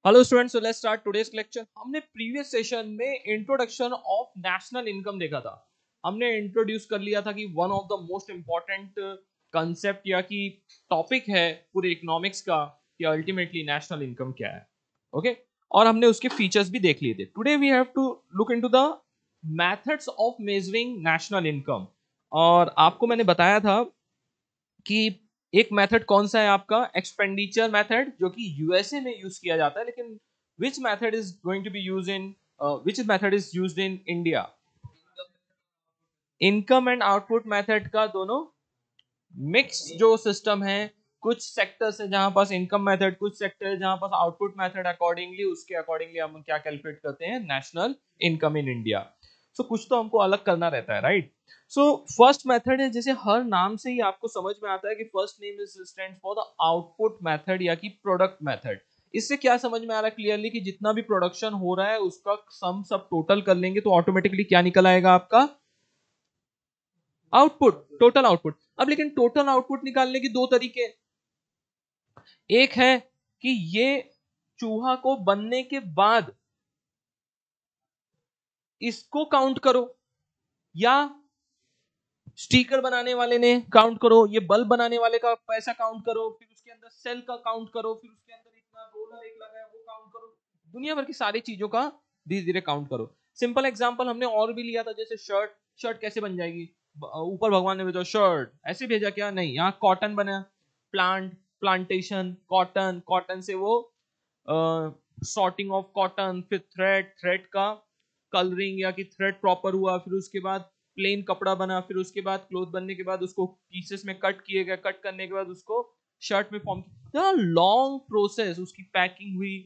Hello students, so let's start today's lecture. हमने previous session में introduction of national income देखा था। हमने इंट्रोड्यूस कर लिया था कि one of the most important concept या कि टॉपिक है पूरे इकोनॉमिक्स का कि अल्टीमेटली नेशनल इनकम क्या है। ओके और हमने उसके फीचर्स भी देख लिए थे। Today we have to look into the methods of measuring national income. और आपको मैंने बताया था कि एक मेथड कौन सा है आपका एक्सपेंडिचर मेथड, जो कि यूएसए में यूज किया जाता है, लेकिन which method is going to be use in which method is used in India. Income and output method का दोनों मिक्स जो सिस्टम है। कुछ सेक्टर्स है जहां पास इनकम मेथड, कुछ सेक्टर है जहां पास आउटपुट मेथड। अकॉर्डिंगली उसके अकॉर्डिंगली हम क्या कैलकुलेट करते हैं नेशनल इनकम इन इंडिया। सो कुछ तो हमको अलग करना रहता है, राइट। सो फर्स्ट मेथड है, जैसे हर नाम से ही आपको समझ में आता है कि first name is stand for the output method या कि प्रोडक्ट मेथड। इससे क्या समझ में आ रहा है क्लियरली कि जितना भी प्रोडक्शन हो रहा है उसका सम सब टोटल कर लेंगे तो ऑटोमेटिकली क्या निकल आएगा आपका आउटपुट, टोटल आउटपुट। अब लेकिन टोटल आउटपुट निकालने के दो तरीके। एक है कि ये चूहा को बनने के बाद इसको काउंट करो, या स्टिकर बनाने वाले ने काउंट करो, ये बल्ब बनाने वाले का पैसा काउंट करो, फिर उसके अंदर सेल का काउंट करो, फिर उसके अंदर इतना रोलर एक लगा है वो काउंट करो, दुनिया भर की सारी चीजों का धीरे धीरे काउंट करो। सिंपल एग्जांपल हमने और भी लिया था, जैसे शर्ट। शर्ट कैसे बन जाएगी? ऊपर भगवान ने भेजा शर्ट, ऐसे भेजा क्या? नहीं, यहाँ कॉटन बना, प्लांट, प्लांटेशन, कॉटन, कॉटन से वो सॉर्टिंग ऑफ कॉटन, फिर थ्रेड, थ्रेड का कलरिंग या कि थ्रेड प्रॉपर हुआ, फिर उसके बाद प्लेन कपड़ा बना, फिर उसके बाद क्लोथ बनने के बाद उसको पीसेस में कट किए गए, कट करने के बाद उसको शर्ट में फॉर्म किया। लॉन्ग प्रोसेस, उसकी पैकिंग हुई,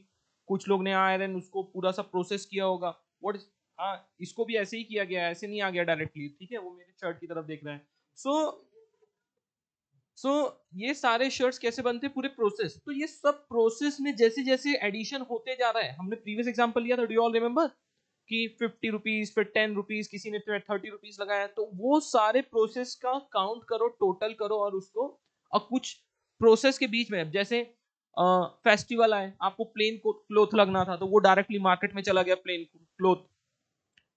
कुछ लोग ने आयरन उसको पूरा सा प्रोसेस किया होगा। व्हाट, हाँ, इसको भी ऐसे ही किया गया, ऐसे नहीं आ गया डायरेक्टली, ठीक है। वो मेरे शर्ट की तरफ देख रहे हैं। सो सो ये सारे शर्ट्स कैसे बनते हैं, पूरे प्रोसेस। तो ये सब प्रोसेस में जैसे जैसे एडिशन होते जा रहा है, हमने प्रीवियस एग्जांपल लिया था, डू यू ऑल रिमेंबर कि 50 रुपीज, फिर 10 रुपीज, किसी ने 30 रुपीज लगाया। तो वो सारे प्रोसेस का काउंट करो, टोटल करो, और उसको, और कुछ प्रोसेस के बीच में जैसे फेस्टिवल आए, आपको प्लेन क्लोथ लगना था तो वो डायरेक्टली मार्केट में चला गया प्लेन क्लोथ,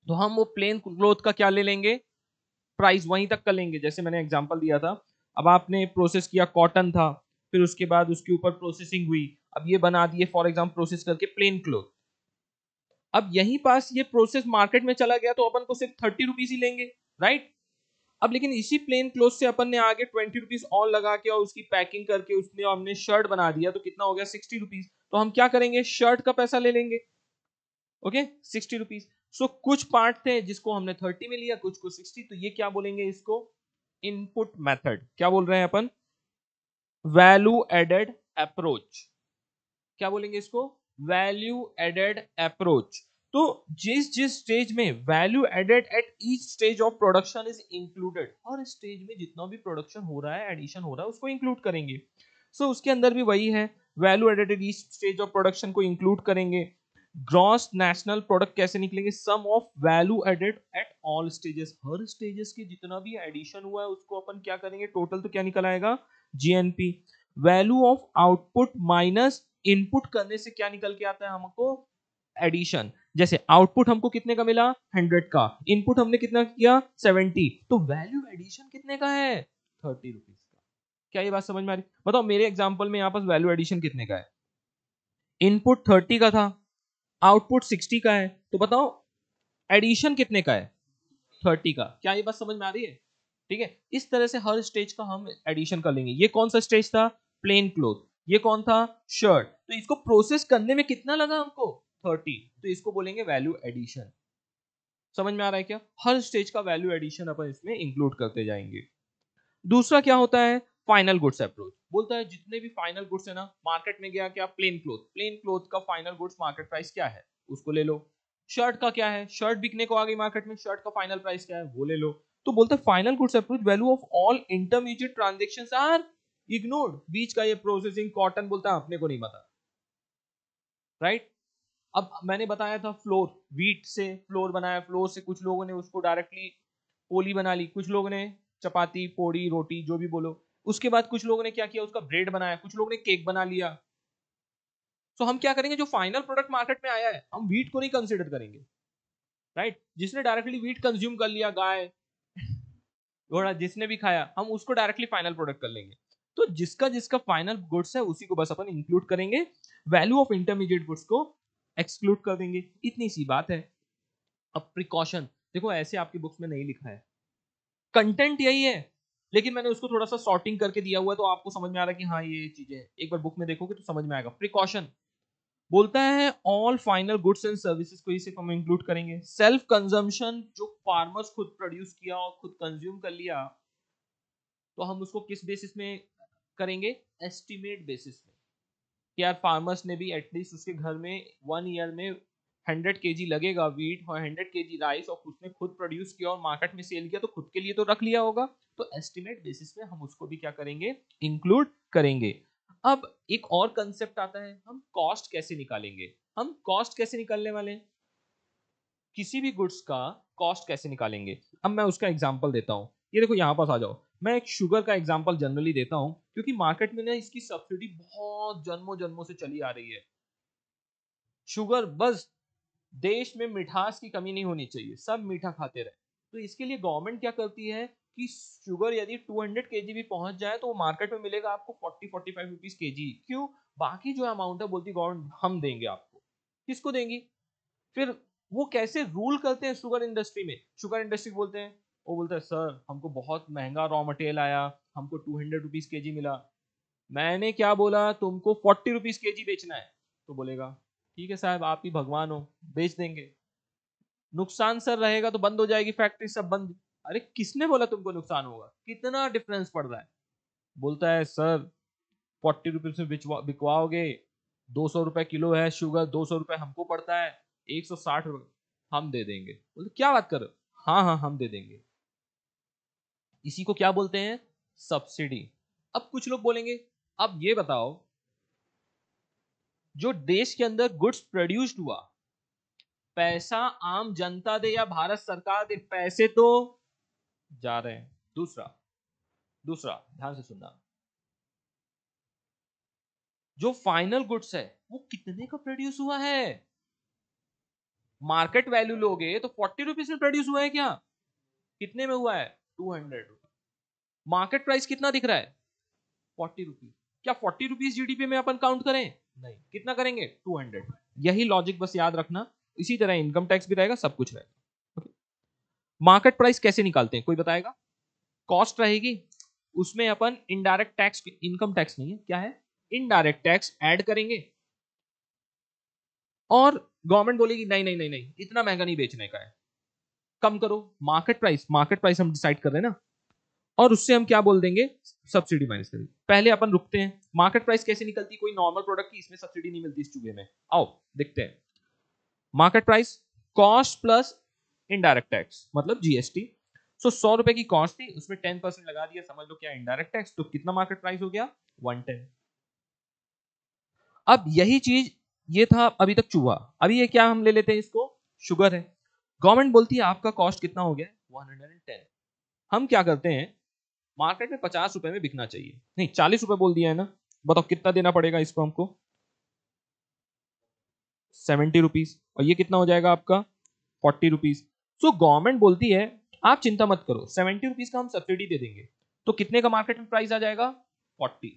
तो हम वो प्लेन क्लोथ का क्या ले लेंगे, प्राइस वहीं तक का लेंगे, जैसे मैंने एग्जांपल दिया था। अब आपने प्रोसेस किया, कॉटन था, फिर उसके बाद उसके ऊपर प्रोसेसिंग हुई, अब ये बना दिए फॉर एग्जाम्पल प्रोसेस करके प्लेन क्लोथ। अब यहीं पास ये प्रोसेस मार्केट में चला गया तो अपन को सिर्फ 30 रुपीज ही लेंगे, राइट। अब लेकिन इसी प्लेन क्लोथ से अपन ने आगे 20 रुपीज और लगा के और उसकी पैकिंग करके उसमें हमने शर्ट बना दिया, तो कितना हो गया 60 रुपीज। तो हम क्या करेंगे, शर्ट का पैसा ले लेंगे। Okay, 60 rupees. सो कुछ पार्ट थे जिसको हमने 30 में लिया, कुछ को 60, तो ये क्या बोलेंगे इसको, इनपुट मेथड। क्या बोल रहे हैं अपन, वैल्यू एडेड अप्रोच। क्या बोलेंगे इसको, वैल्यू एडेड अप्रोच। तो जिस जिस स्टेज में value added at each stage of production is included, हर स्टेज में जितना भी प्रोडक्शन हो रहा है, एडिशन हो रहा है, उसको इंक्लूड करेंगे। सो उसके अंदर भी वही है, value added at each stage of production को इंक्लूड करेंगे। ग्रॉस नेशनल प्रोडक्ट कैसे निकलेंगे, sum of value added at all stages, हर स्टेजेस के जितना भी एडिशन हुआ है उसको अपन क्या करेंगे, टोटल तो क्या निकल आएगा, GNP. Value of output minus input करने से क्या निकल के आता है हमको, एडिशन। जैसे आउटपुट हमको कितने का मिला, 100 का, इनपुट हमने कितना किया, 70, तो वैल्यू एडिशन कितने का है, 30 रुपीज का। क्या ये बात समझ में आ रही? बताओ मेरे एग्जांपल में यहाँ पास वैल्यू एडिशन कितने का है, इनपुट 30 का था, आउटपुट 60 का है, तो बताओ एडिशन कितने का है, 30 का। क्या ये बात समझ में आ रही है? ठीक है, इस तरह से हर स्टेज का हम एडिशन कर लेंगे। ये कौन सा स्टेज था, प्लेन क्लोथ। ये कौन था, शर्ट। तो इसको प्रोसेस करने में कितना लगा हमको, 30, तो इसको बोलेंगे वैल्यू एडिशन। समझ में आ रहा है क्या, हर स्टेज का वैल्यू एडिशन अपन इसमें इंक्लूड करते जाएंगे। दूसरा क्या होता है, फाइनल गुड्स अप्रोच। बोलता है जितने भी फाइनल गुड्स है ना, मार्केट में गया क्या, प्लेन क्लोथ, प्लेन क्लोथ का फाइनल गुड्स मार्केट प्राइस क्या है, उसको ले लो। शर्ट का क्या है, शर्ट बिकने को आ गई मार्केट में, शर्ट का फाइनल प्राइस क्या है, वो ले लो। तो बोलते हैं final goods approach, value of all intermediate transactions are ignored. बीच का ये प्रोसेसिंग कॉटन बोलता है अपने को नहीं पता, राइट। अब मैंने बताया था फ्लोर, व्हीट से फ्लोर बनाया, फ्लोर से कुछ लोगों ने उसको डायरेक्टली पोली बना ली, कुछ लोगों ने चपाती, पोड़ी, रोटी, जो भी बोलो। उसके बाद कुछ लोगों ने क्या किया, उसका ब्रेड बनाया, कुछ लोगों ने केक बना लिया। सो हम क्या करेंगे, जो फाइनल प्रोडक्ट मार्केट में आया है हम व्हीट को नहीं कंसिडर करेंगे, राइट? जिसने डायरेक्टली व्हीट कंज्यूम कर लिया, गाय घोड़ा जिसने भी खाया, हम उसको डायरेक्टली फाइनल प्रोडक्ट कर लेंगे। तो जिसका जिसका फाइनल गुड्स है उसी को बस अपन इंक्लूड करेंगे, वैल्यू ऑफ इंटरमीडिएट गुड्स को एक्सक्लूड कर देंगे, इतनी सी बात है। अब प्रिकॉशन देखो, ऐसे आपकी बुक्स में नहीं लिखा है, कंटेंट यही है लेकिन मैंने उसको थोड़ा सा सॉर्टिंग करके दिया हुआ है, तो आपको समझ में आ रहा है कि हाँ ये चीजें, एक बार बुक में देखोगे तो समझ में आएगा। प्रिकॉशन बोलता है all final goods and services को इसे हम इंक्लूड करेंगे। सेल्फ कंजम्पशन, जो फार्मर्स खुद प्रोड्यूस किया और खुद कंज्यूम कर लिया, तो हम उसको किस बेसिस में करेंगे, एस्टिमेट बेसिस में, कि यार फार्मर्स ने भी एटलीस्ट उसके घर में 1 ईयर में 100 kg लगेगा वीट और 100 kg राइस, और उसने खुद प्रोड्यूस किया और मार्केट में सेल किया, तो खुद के लिए तो रख लिया होगा, तो एस्टिमेट बेसिस में हम उसको भी क्या करेंगे, इंक्लूड करेंगे। अब एक और कंसेप्ट आता है, हम कॉस्ट कैसे निकालेंगे। हम कॉस्ट कैसे निकालने वाले हैं, किसी भी गुड्स का कॉस्ट कैसे निकालेंगे। अब मैं उसका एग्जांपल देता हूं, ये देखो यहां पास आ जाओ, मैं एक शुगर का एग्जांपल जनरली देता हूं क्योंकि मार्केट में ना इसकी सब्सिडी बहुत जन्मों जन्मों से चली आ रही है। शुगर, बस देश में मिठास की कमी नहीं होनी चाहिए, सब मीठा खाते रहे, तो इसके लिए गवर्नमेंट क्या करती है कि शुगर यदि 200 kg भी पहुंच जाए तो मार्केट में मिलेगा आपको 40-45 रुपीज केजी। क्यों? बाकी जो अमाउंट है बोलती गवर्नमेंट हम देंगे आपको। किसको देंगी? फिर वो कैसे रूल करते हैं शुगर इंडस्ट्री में, शुगर इंडस्ट्री बोलते हैं, वो बोलते हैं सर हमको बहुत महंगा रॉ मटेरियल आया, हमको 200 रुपीज केजी मिला, मैंने क्या बोला तुमको 40 रुपीज केजी बेचना है, तो बोलेगा ठीक है साहब आप ही भगवान हो, बेच देंगे। नुकसान सर रहेगा तो बंद हो जाएगी फैक्ट्री, सब बंद। अरे किसने बोला तुमको नुकसान होगा, कितना डिफरेंस पड़ रहा है? बोलता है सर 40 रुपीज में बिकवाओगे, 200 रुपए किलो है शुगर, 200 रुपए हमको पड़ता है, 160 रुपए हम दे देंगे। बोलते क्या बात कर रहे हो? हाँ हाँ हम दे देंगे। इसी को क्या बोलते हैं, सब्सिडी। अब कुछ लोग बोलेंगे अब ये बताओ, जो देश के अंदर गुड्स प्रोड्यूस्ड हुआ, पैसा आम जनता दे या भारत सरकार दे, पैसे तो जा रहे हैं। दूसरा दूसरा ध्यान से सुनना, जो फाइनल गुड्स है वो कितने का प्रोड्यूस हुआ है। मार्केट वैल्यू लोगे तो 40 रुपीज में प्रोड्यूस हुआ है क्या, कितने में हुआ है, 200 रुपीज। मार्केट प्राइस कितना दिख रहा है, 40 रुपीज। क्या 40 रुपीज जीडीपी में अपन काउंट करें, नहीं, कितना करेंगे, 200। यही लॉजिक बस याद रखना, इसी तरह इनकम टैक्स भी रहेगा, सब कुछ रहेगा। मार्केट प्राइस कैसे निकालते हैं, कोई बताएगा? कॉस्ट रहेगी, उसमें अपन इनडायरेक्ट टैक्स, इनकम टैक्स नहीं है, क्या है, इनडायरेक्ट टैक्स ऐड करेंगे, और गवर्नमेंट बोलेगी नहीं नहीं नहीं नहीं इतना महंगा नहीं बेचने का है, कम करो। मार्केट प्राइस हम डिसाइड कर रहे हैं ना, और उससे हम क्या बोल देंगे, सब्सिडी माइनस करेंगे। पहले अपन रुकते हैं, मार्केट प्राइस कैसे निकलती, कोई नॉर्मल प्रोडक्ट की इसमें सब्सिडी नहीं मिलती इस चूहे में, आओ देखते हैं। Market price cost plus indirect tax मतलब जीएसटी। सो 100 रुपए की कॉस्ट थी, उसमें 10% लगा दिया, समझ लो क्या इनडायरेक्ट टैक्स, तो कितना मार्केट प्राइस हो गया, 110। अब यही चीज, ये था अभी तक चूहा, अभी ये क्या हम ले लेते हैं इसको, शुगर है। गवर्नमेंट बोलती है आपका कॉस्ट कितना हो गया, 110। हम क्या करते हैं, मार्केट में 50 रुपए में बिकना चाहिए, नहीं 40 रुपए बोल दिया है ना, बताओ कितना देना पड़ेगा इसको हमको, 70 रुपीज, और ये कितना हो जाएगा आपका, 40 रुपीज। सो गवर्नमेंट बोलती है आप चिंता मत करो, 70 रुपीज का हम सब्सिडी दे देंगे, तो कितने का मार्केट में प्राइस आ जाएगा, 40।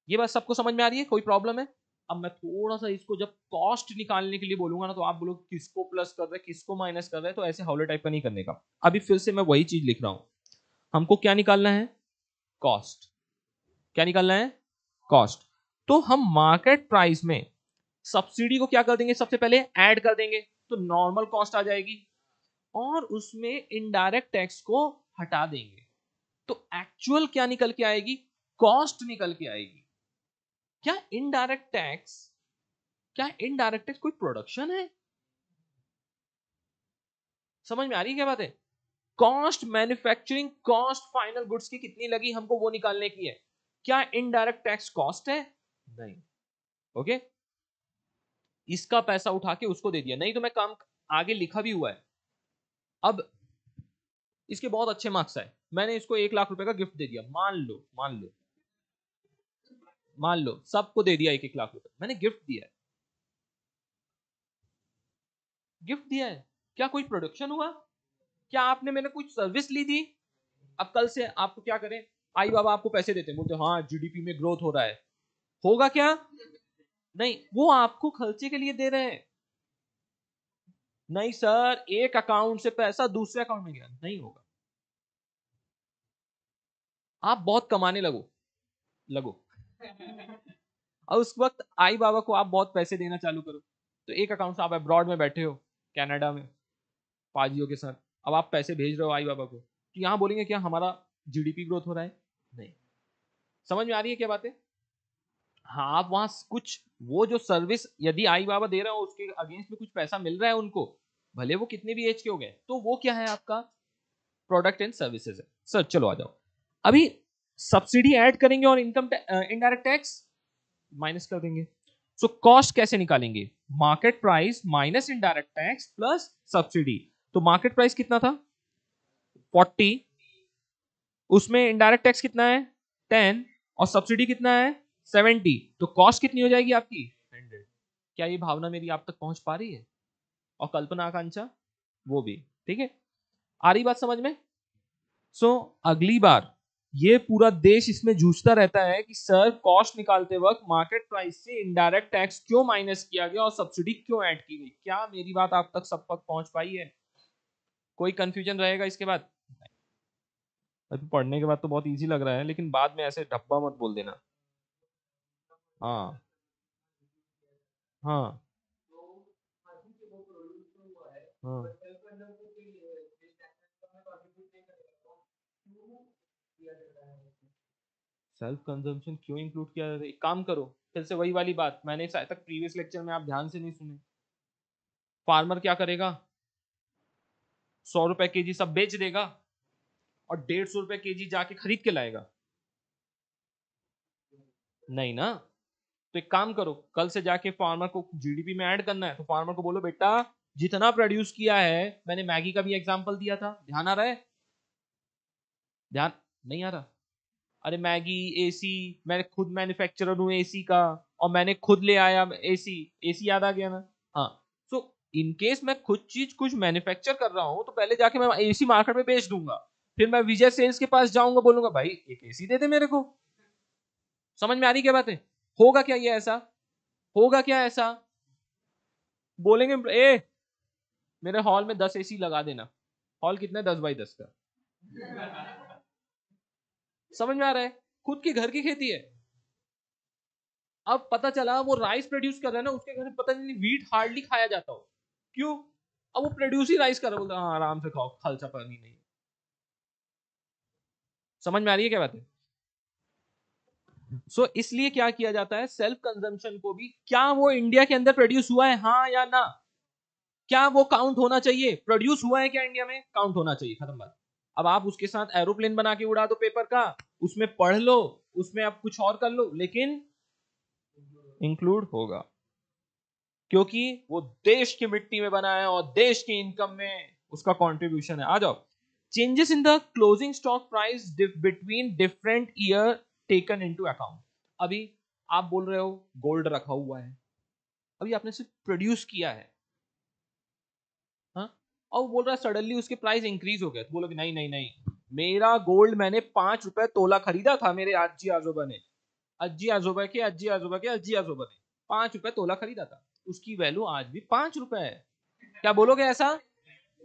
ये बात सबको समझ में आ रही है, कोई प्रॉब्लम है? अब मैं थोड़ा सा इसको जब कॉस्ट निकालने के लिए बोलूंगा ना, तो आप बोलोगे किसको प्लस कर रहे हैं किसको माइनस कर रहे हैं, तो ऐसे हॉलो टाइप का नहीं करने का। अभी फिर से मैं वही चीज लिख रहा हूं, हमको क्या निकालना है, कॉस्ट। क्या निकालना है, कॉस्ट। तो हम मार्केट प्राइस में सब्सिडी को क्या कर देंगे, सबसे पहले ऐड कर देंगे, तो नॉर्मल कॉस्ट आ जाएगी, और उसमें इनडायरेक्ट टैक्स को हटा देंगे, तो एक्चुअल क्या निकल के आएगी, कॉस्ट निकल के आएगी। क्या इनडायरेक्ट टैक्स, क्या इनडायरेक्ट टैक्स कोई प्रोडक्शन है? समझ में आ रही है क्या बात है? Cost, manufacturing cost final goods की कितनी लगी हमको वो निकालने की है। क्या इनडायरेक्ट टैक्स कॉस्ट है? नहीं। ओके, इसका पैसा उठा के उसको दे दिया, नहीं तो मैं काम आगे लिखा भी हुआ है। अब इसके बहुत अच्छे मार्क्स आए, मैंने इसको 1 लाख रुपए का गिफ्ट दे दिया, मान लो मान लो सबको दे दिया 1-1 लाख रुपए, मैंने गिफ्ट दिया है, गिफ्ट दिया है, क्या कोई प्रोडक्शन हुआ? क्या आपने मैंने कुछ सर्विस ली थी? अब कल से आपको क्या करें, आई बाबा आपको पैसे देते हैं, बोलते हाँ जीडीपी में ग्रोथ हो रहा है, होगा क्या? नहीं, वो आपको खर्चे के लिए दे रहे हैं। नहीं सर, एक अकाउंट से पैसा दूसरे अकाउंट में गया, नहीं होगा। आप बहुत कमाने लगो लगो और उस वक्त आई बाबा को आप बहुत पैसे देना चालू करो, तो एक अकाउंट से आप अब्रॉड में बैठे हो, कनाडा में पाजियों के साथ, अब आप पैसे भेज रहे हो आई बाबा को, तो यहां बोलेंगे क्या हमारा जीडीपी ग्रोथ हो रहा है? नहीं। समझ में आ रही है क्या बातें? हाँ, आप वहां कुछ वो जो सर्विस यदि आई बाबा दे रहे हो उसके अगेंस्ट में कुछ पैसा मिल रहा है उनको, भले वो कितने भी एज के हो गए, तो वो क्या है आपका प्रोडक्ट एंड सर्विसेज है। सर चलो आ जाओ, अभी सब्सिडी ऐड करेंगे और इनकम इनडायरेक्ट टैक्स माइनस कर देंगे। सो कॉस्ट कैसे निकालेंगे? Market price minus indirect tax plus subsidy. तो मार्केट प्राइस कितना था? 40, उसमें इनडायरेक्ट टैक्स कितना है? 10, और सब्सिडी कितना है? 70, तो कॉस्ट कितनी हो जाएगी आपकी? 100। क्या ये भावना मेरी आप तक पहुंच पा रही है? और कल्पना आकांक्षा वो भी, ठीक है, आ रही बात समझ में? अगली बार ये पूरा देश इसमें जूझता रहता है कि सर कॉस्ट निकालते वक्त मार्केट प्राइस से इनडायरेक्ट टैक्स क्यों माइनस किया गया और सब्सिडी क्यों ऐड की गई। क्या मेरी बात आप तक सब तक पहुंच पाई है? कोई कंफ्यूजन रहेगा इसके बाद? अभी पढ़ने के बाद तो बहुत इजी लग रहा है, लेकिन बाद में ऐसे ढप्पा मत बोल देना। हाँ हाँ हाँ। सेल्फ कंजम्पशन क्यों इंक्लूड किया जाता है? एक काम करो, फिर से वही वाली बात, मैंने शायद तक प्रीवियस लेक्चर में आप ध्यान से नहीं सुने। फार्मर क्या करेगा? 100 रुपए केजी सब बेच देगा और 150 रुपए केजी जाके खरीद के लाएगा? नहीं ना। तो एक काम करो, कल से जाके फार्मर को जीडीपी में ऐड करना है तो फार्मर को बोलो बेटा जितना प्रोड्यूस किया है, मैंने मैगी का भी एग्जांपल दिया था, ध्यान आ रहा है? ध्यान नहीं आ रहा? अरे मैगी, एसी, मैं खुद मैन्युफैक्चरर हूँ एसी का, और मैंने खुद ले आया एसी। एसी याद आ गया ना? हाँ। सो इन केस मैं खुद चीज कुछ मैन्युफैक्चर कर रहा हूँ तो पहले जाके मैं एसी मार्केट में बेच दूंगा, फिर मैं विजय सेल्स के पास जाऊंगा, बोलूंगा भाई एक एसी दे दे मेरे को। समझ में आ रही क्या बात है? होगा क्या ये ऐसा? होगा क्या ऐसा? बोलेंगे ए मेरे हॉल में 10 एसी लगा देना। हॉल कितना है? 10 बाई 10 का। समझ में आ रहा है? खुद की घर की खेती है। अब पता चला वो राइस प्रोड्यूस कर रहा है ना, उसके घर में पता नहीं वीट हार्डली खाया जाता हो। क्यों? अब वो प्रोड्यूस ही राइस कर रहा है, बोलता हाँ आराम से खाओ, खर्चा पानी नहीं। समझ में आ रही है क्या बात है? इसलिए क्या किया जाता है, सेल्फ कंजम्पशन को भी, क्या वो इंडिया के अंदर प्रोड्यूस हुआ है हाँ या ना? क्या वो काउंट होना चाहिए? प्रोड्यूस हुआ है क्या इंडिया में? काउंट होना चाहिए, खत्म बात। अब आप उसके साथ एरोप्लेन बना के उड़ा दो पेपर का, उसमें पढ़ लो, उसमें आप कुछ और कर लो, लेकिन इंक्लूड होगा, क्योंकि वो देश की मिट्टी में बना है और देश की इनकम में उसका कंट्रीब्यूशन है। आ जाओ, changes in the closing stock price between different year taken into account. अभी आप बोल रहे हो गोल्ड रखा हुआ है, अभी आपने सिर्फ प्रोड्यूस किया है, हाँ, और वो बोल रहा है सडनली उसके प्राइस इंक्रीज हो गए, तो बोलोगे नहीं नहीं नहीं, मेरा गोल्ड मैंने 5 रुपए तोला खरीदा था, मेरे अज्जी आजोबा ने, अज्जी आजोबा के अज्जी आजोबा के अज्जी आजोबा ने 5 रुपए तोला खरीदा था, उसकी वैल्यू आज भी 5 रुपए है। क्या बोलोगे ऐसा?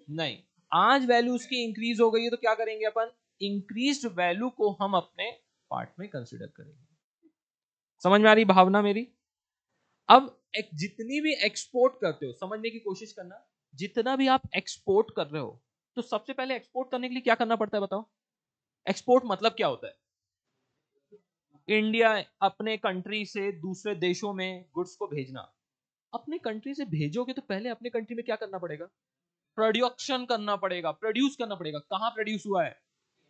नहीं। आज वैल्यू उसकी इंक्रीज हो गई है तो क्या करेंगे अपन? इंक्रीज्ड वैल्यू को हम अपने पार्ट में कंसिडर करेंगे। समझ में आ रही भावना मेरी? अब एक जितनी भी एक्सपोर्ट करते हो, समझने की कोशिश करना, जितना भी आप एक्सपोर्ट कर रहे हो, तो सबसे पहले एक्सपोर्ट करने के लिए क्या करना पड़ता है बताओ? एक्सपोर्ट मतलब क्या होता है? इंडिया अपने कंट्री से दूसरे देशों में गुड्स को भेजना। अपने कंट्री से भेजोगे तो पहले अपने कंट्री में क्या करना पड़ेगा? प्रोडक्शन करना पड़ेगा, प्रोड्यूस करना पड़ेगा। कहां प्रोड्यूस हुआ है?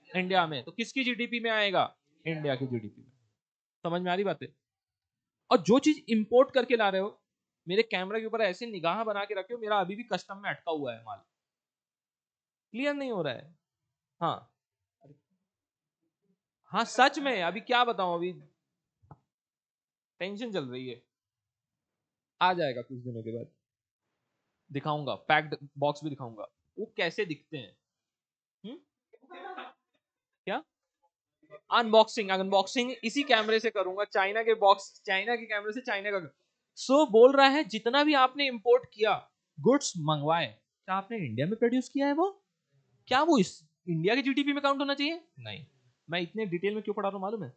इंडिया में, तो किसकी जीडीपी में आएगा? इंडिया की जीडीपी में। समझ में आ रही बात है? और जो चीज इंपोर्ट करके ला रहे हो, मेरे कैमरा के ऊपर ऐसे निगाह बना के रखे हो, मेरा अभी भी कस्टम में अटका हुआ है माल, क्लियर नहीं हो रहा है। हाँ हाँ, सच में अभी क्या बताऊं, अभी टेंशन चल रही है, आ जाएगा कुछ दिनों के बाद, दिखाऊंगा, पैक्ड बॉक्स भी दिखाऊंगा वो कैसे दिखते हैं। हम्म? क्या अनबॉक्सिंग, अनबॉक्सिंग इसी कैमरे से करूंगा, चाइना के बॉक्स, चाइना के कैमरे से, चाइना का। सो बोल रहा है जितना भी आपने इंपोर्ट किया, गुड्स मंगवाए, क्या आपने इंडिया में प्रोड्यूस किया है वो? क्या वो इस इंडिया के जीडीपी में काउंट होना चाहिए? नहीं। मैं इतने डिटेल में क्यों पढ़ा रहा हूं मालूम है?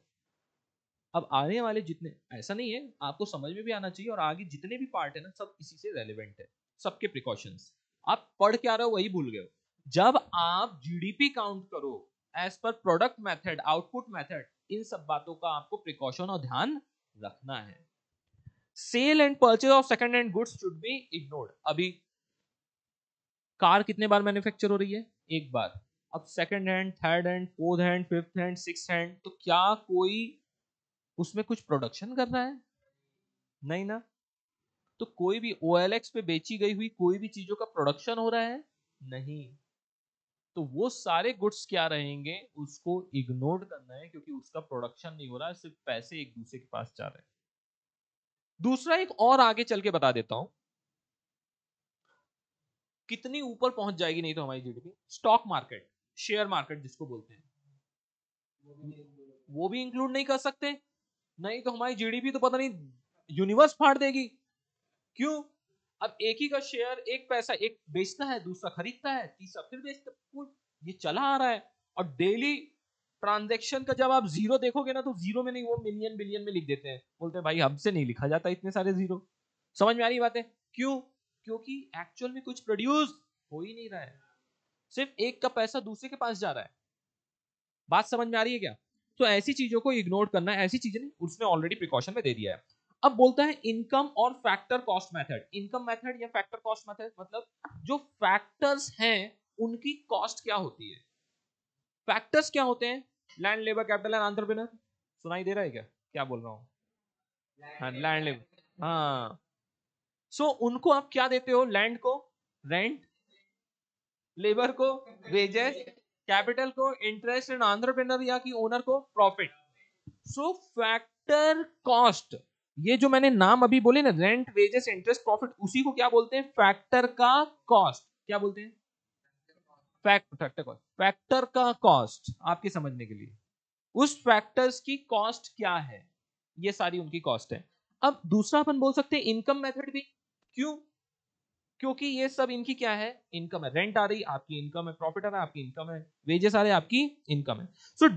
अब आने वाले जितने, ऐसा नहीं है, आपको समझ में भी आना चाहिए, और आगे जितने भी पार्ट है ना सब इसी से रेलिवेंट है, सबके प्रिकॉशंस। आप पढ़ के आ रहे हो वही भूल गए हो। जब आप जीडीपी काउंट करो as per product method, output method, इन सब बातों का आपको प्रिकॉशन और ध्यान रखना है। Sale and purchase of second hand goods should be ignored. अभी कार कितने बार मैन्युफैक्चर हो रही है? एक बार। अब second hand, third hand, fourth hand, fifth hand, six hand, तो क्या कोई उसमें कुछ प्रोडक्शन कर रहा है? नहीं ना। तो कोई भी OLX पे बेची गई हुई कोई भी चीजों का प्रोडक्शन हो रहा है? नहीं। तो वो सारे गुड्स क्या रहेंगे, उसको इग्नोर करना है, क्योंकि उसका प्रोडक्शन नहीं हो रहा है, सिर्फ पैसे एक दूसरे के पास जा रहे हैं। दूसरा एक और आगे चल के बता देता हूं, कितनी ऊपर पहुंच जाएगी नहीं तो हमारी GDP. Stock market, share market जिसको बोलते हैं, वो भी इंक्लूड नहीं कर सकते, नहीं तो हमारी जीडीपी तो पता नहीं यूनिवर्स फाड़ देगी। क्यों? अब एक ही का शेयर, एक पैसा, एक बेचता है, दूसरा खरीदता है, तीसरा फिर बेचता है, ये चला आ रहा है। और डेली ट्रांजैक्शन का जब आप जीरो देखोगे ना, तो जीरो में नहीं, वो मिलियन बिलियन में लिख देते हैं, बोलते हैं भाई हमसे नहीं लिखा जाता इतने सारे जीरो। समझ में आ रही बात है? क्यों? क्योंकि एक्चुअल में कुछ प्रोड्यूस हो ही नहीं रहा है, सिर्फ एक का पैसा दूसरे के पास जा रहा है। बात समझ में आ रही है क्या? तो ऐसी चीजों को इग्नोर करना है, ऐसी चीजें नहीं, उसने ऑलरेडी प्रिकॉशन में दे दिया है। अब बोलता है इनकम और factor cost method. Income method या फैक्टर कॉस्ट मेथड मतलब जो फैक्टर्स हैं उनकी कॉस्ट क्या होती है। फैक्टर्स क्या होते हैं? Land, labour, capital and entrepreneur. सुनाई दे रहा है क्या क्या बोल रहा हूँ? हाँ, लैंड, लेबर, हाँ। सो उनको आप क्या देते हो? लैंड को रेंट, लेबर को वेजेस, कैपिटल को इंटरेस्ट, एंड एंटरप्रेन्योर या की ओनर को प्रॉफिट। सो फैक्टर कॉस्ट, ये जो मैंने नाम अभी बोले ना, रेंट, वेजेस, इंटरेस्ट, प्रॉफिट, उसी को क्या बोलते हैं? फैक्टर का कॉस्ट। क्या बोलते हैं? फैक्टर कॉस्ट, फैक्टर का कॉस्ट, आपके समझने के लिए उस फैक्टर्स की कॉस्ट क्या है, ये सारी उनकी कॉस्ट है। अब दूसरा अपन बोल सकते हैं इनकम मेथड भी। क्यों? क्योंकि ये सब इनकी क्या है? इनकम है। रेंट आ रही, आपकी इनकम है, प्रॉफिट आ रहा है, आपकी इनकम है, वेजेस आ रहे, आपकी इनकम है। So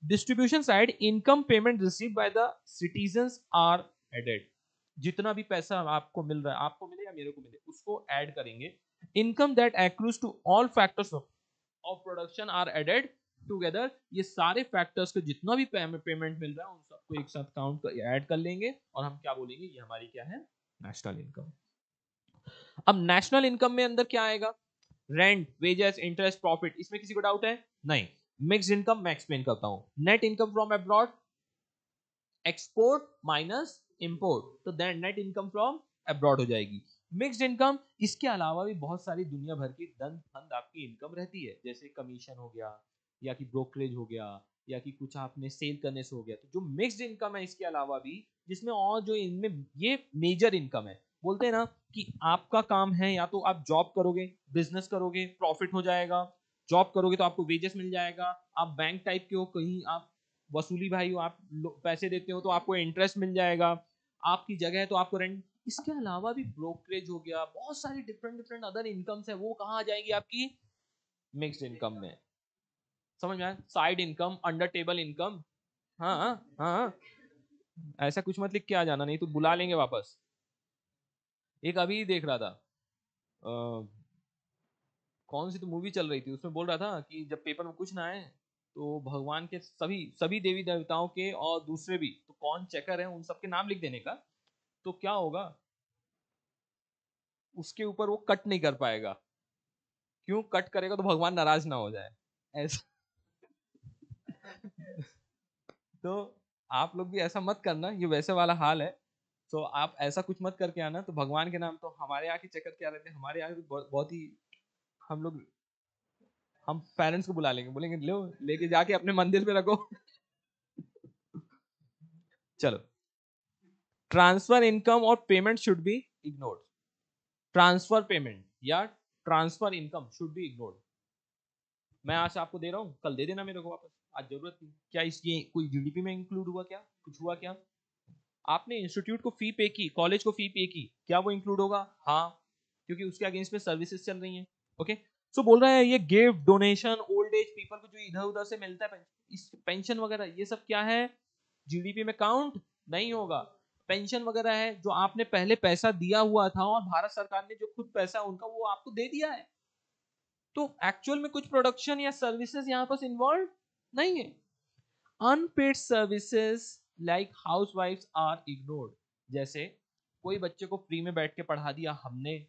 distribution side income payment receive by the citizens are added. जितना भी पैसा आपको मिल रहा है, आपको मिले या मेरे को मिले, उसको ऐड करेंगे। Income that accrues to all factors of production are added together. ये सारे फैक्टर्स को जितना भी पेमेंट मिल रहा है उन सबको एक साथ काउंट कर ऐड कर लेंगे, और हम क्या बोलेंगे? ये हमारी क्या है? National income. अब नेशनल इनकम में अंदर क्या आएगा? Rent, wages, interest, profit. इसमें किसी को डाउट है? नहीं। मिक्स्ड इनकम मैं एक्सप्लेन करता हूं। Net income from abroad, export minus import, तो then net income from abroad हो जाएगी। मिक्स्ड इनकम, इसके अलावा भी बहुत सारी दुनिया भर की धन फंड आपकी इनकम रहती है, जैसे कमीशन हो गया, या कि ब्रोकरेज हो गया, या कि कुछ आपने सेल करने से हो गया। तो जो मिक्स्ड इनकम है इसके अलावा भी, जिसमें और जो इनमें ये मेजर इनकम है, बोलते हैं ना कि आपका काम है, या तो आप जॉब करोगे, बिजनेस करोगे, प्रॉफिट हो जाएगा। जॉब करोगे तो आपको वेजेस मिल जाएगा। आप बैंक टाइप के हो, कहीं आप वसूली भाई हो, आप पैसे देते हो तो आपको इंटरेस्ट मिल जाएगा। आपकी जगह है तो आपको रेंट। इसके अलावा भी ब्रोकरेज हो गया, बहुत सारी डिफरेंट डिफरेंट अदर इनकम्स है, वो कहाँ आ जाएगी? आपकी मिक्स्ड इनकम में। समझ में आया? Side income, under table income. हाँ हाँ हाँ। ऐसा कुछ मत लिख के आ जाना, नहीं तो बुला लेंगे वापस। एक अभी देख रहा था, कौन सी तो मूवी चल रही थी, उसमें बोल रहा था कि जब पेपर में कुछ ना आए तो भगवान के सभी सभी देवी देवताओं के और दूसरे भी, तो कौन चेकर है उन सबके नाम लिख देने का। तो क्या होगा? उसके ऊपर वो कट नहीं कर पाएगा। क्यों? कट करेगा तो भगवान नाराज ना हो जाए, ऐसा। तो आप लोग भी ऐसा मत करना, ये वैसे वाला हाल है। तो आप ऐसा कुछ मत करके आना, तो भगवान के नाम, तो हमारे यहाँ के चक्कर क्या रहते हैं, हमारे यहाँ भी बहुत ही, हम लोग, हम पेरेंट्स को बुला लेंगे, बोलेंगे लो लेके जाके अपने मंदिर पे रखो। चलो, ट्रांसफर इनकम और payment should be ignored. Transfer payment या transfer income should be ignored. मैं आज आपको दे रहा हूँ, कल दे देना मेरे को वापस, आज जरूरत थी क्या इसकी? कोई जीडीपी में इंक्लूड हुआ क्या? कुछ हुआ क्या? आपने इंस्टीट्यूट को फी पे की, कॉलेज को फी पे की, क्या वो इंक्लूड होगा? हाँ, क्योंकि उसके अगेंस्ट में सर्विसेज चल रही हैं। ओके, सो बोल रहा है ये gift, donation, old age people को जो इधर उधर से मिलता है, इस पेंशन वगैरह, ये सब क्या है? जीडीपी में काउंट नहीं होगा। पेंशन वगैरह है जो आपने पहले पैसा दिया हुआ था और भारत सरकार ने जो खुद पैसा उनका वो आपको दे दिया है, तो एक्चुअल में कुछ प्रोडक्शन या सर्विसेज यहाँ पर इन्वॉल्व नहीं है। अनपेड सर्विसेज लाइक हाउसवाइफ्स आर इग्नोर्ड। जैसे कोई बच्चे को फ्री में बैठ के पढ़ा दिया हमने,